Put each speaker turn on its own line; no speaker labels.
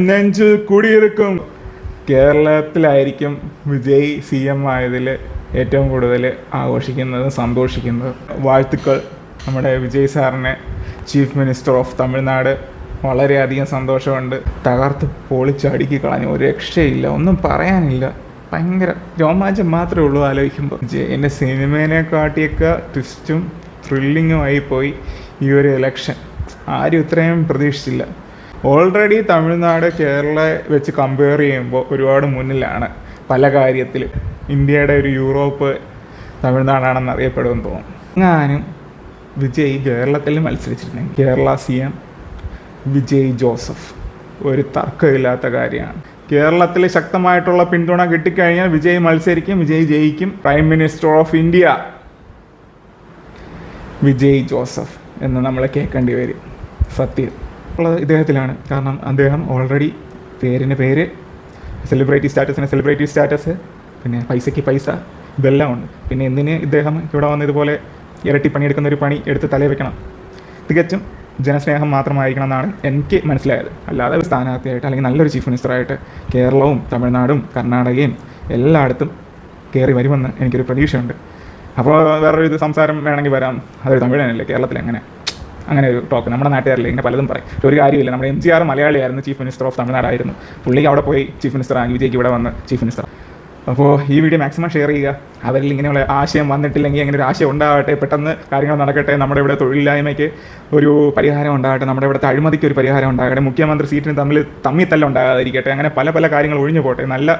നെഞ്ചിൽ കുടിയിരിക്കും. കേരളത്തിലായിരിക്കും വിജയ് CM ആയതിൽ ഏറ്റവും കൂടുതൽ ആഘോഷിക്കുന്നതും സന്തോഷിക്കുന്നതും. വാഴ്ത്തുക്കൾ നമ്മുടെ വിജയ് സാറിനെ, ചീഫ് മിനിസ്റ്റർ ഓഫ് തമിഴ്നാട്. വളരെയധികം സന്തോഷമുണ്ട്. തകർത്ത് പൊളിച്ചടുക്കി കളഞ്ഞു, ഒരു രക്ഷയില്ല, ഒന്നും പറയാനില്ല. ഭയങ്കര രോമാഞ്ചം മാത്രമേ ഉള്ളൂ ആലോചിക്കുമ്പോൾ. എൻ്റെ സിനിമേനെക്കാട്ടിയൊക്കെ ട്വിസ്റ്റും ത്രില്ലിങ്ങും ആയിപ്പോയി ഈ ഒരു ഇലക്ഷൻ. ആരും ഇത്രയും പ്രതീക്ഷിച്ചില്ല. ഓൾറെഡി തമിഴ്നാട് കേരളയെ വെച്ച് കമ്പയർ ചെയ്യുമ്പോൾ ഒരുപാട് മുന്നിലാണ് പല കാര്യത്തിൽ. ഇന്ത്യയുടെ ഒരു യൂറോപ്പ് തമിഴ്നാടാണെന്ന് അറിയപ്പെടുമെന്ന് തോന്നുന്നു. ഞാനും വിജയ് കേരളത്തിൽ മത്സരിച്ചിരുന്നെങ്കിൽ കേരള CM വിജയ് ജോസഫ്, ഒരു തർക്കമില്ലാത്ത കാര്യമാണ്. കേരളത്തിൽ ശക്തമായിട്ടുള്ള പിന്തുണ കിട്ടിക്കഴിഞ്ഞാൽ വിജയ് മത്സരിക്കും, വിജയ് ജയിക്കും. Prime minister of India Vijay Joseph എന്ന് നമ്മൾ കേൾക്കേണ്ടി വരും. സത്യം ഉള്ളത് ഇദ്ദേഹത്തിലാണ്. കാരണം അദ്ദേഹം ഓൾറെഡി പേരിന് പേര്, സെലിബ്രിറ്റി സ്റ്റാറ്റസ്, പിന്നെ പൈസയ്ക്ക് പൈസ, ഇതെല്ലാം ഉണ്ട്. പിന്നെ എന്തിന് ഇദ്ദേഹം ഇവിടെ വന്ന് ഇതുപോലെ ഇരട്ടി പണിയെടുക്കുന്ന ഒരു പണി എടുത്ത് തലേ വെക്കണം? തികച്ചും ജനസ്നേഹം മാത്രമായിരിക്കണം എന്നാണ് എനിക്ക് മനസ്സിലായത്. അല്ലാതെ ഒരു സ്ഥാനാർത്ഥിയായിട്ട് അല്ലെങ്കിൽ നല്ലൊരു ചീഫ് മിനിസ്റ്ററായിട്ട് കേരളവും തമിഴ്നാടും കർണാടകയും എല്ലായിടത്തും കയറി വരുമെന്ന് എനിക്കൊരു പ്രതീക്ഷയുണ്ട്. അപ്പോൾ വേറൊരു സംസാരം വേണമെങ്കിൽ വരാം, അതൊരു തമിഴനല്ലേ, കേരളത്തിൽ അങ്ങനെ ഒരു ടോക്ക് നമ്മുടെ നാട്ടുകാരില്ലേ ഇങ്ങനെ പലതും പറയും. ഒരു കാര്യമില്ല. നമ്മുടെ MGR മലയാളിയായിരുന്നു, ചീഫ് മിനിസ്റ്റർ ഓഫ് തമിഴ്നാടായിരുന്നു. പുള്ളിക്ക് അവിടെ പോയി ചീഫ് മിനിസ്റ്റർ ആക്കി, വിജയ്ക്ക് ഇവിടെ വന്ന് ചീഫ് മിനിസ്റ്റർ. അപ്പോൾ ഈ വീഡിയോ മാക്സിമം ഷെയർ ചെയ്യുക. അവരിൽ ഇങ്ങനെയുള്ള ആശയം വന്നിട്ടില്ലെങ്കിൽ അങ്ങനെ ഒരു ആശയം ഉണ്ടാകട്ടെ, പെട്ടെന്ന് കാര്യങ്ങൾ നടക്കട്ടെ, നമ്മുടെ ഇവിടെ തൊഴിലില്ലായ്മയ്ക്ക് ഒരു പരിഹാരം ഉണ്ടാകട്ടെ, നമ്മുടെ ഇവിടുത്തെ അഴിമതിക്ക് ഒരു പരിഹാരം ഉണ്ടാകട്ടെ, മുഖ്യമന്ത്രി സീറ്റിന് തമ്മിൽ തല്ല ഉണ്ടാകാതിരിക്കട്ടെ, അങ്ങനെ പല കാര്യങ്ങൾ ഒഴിഞ്ഞു പോട്ടെ. നല്ല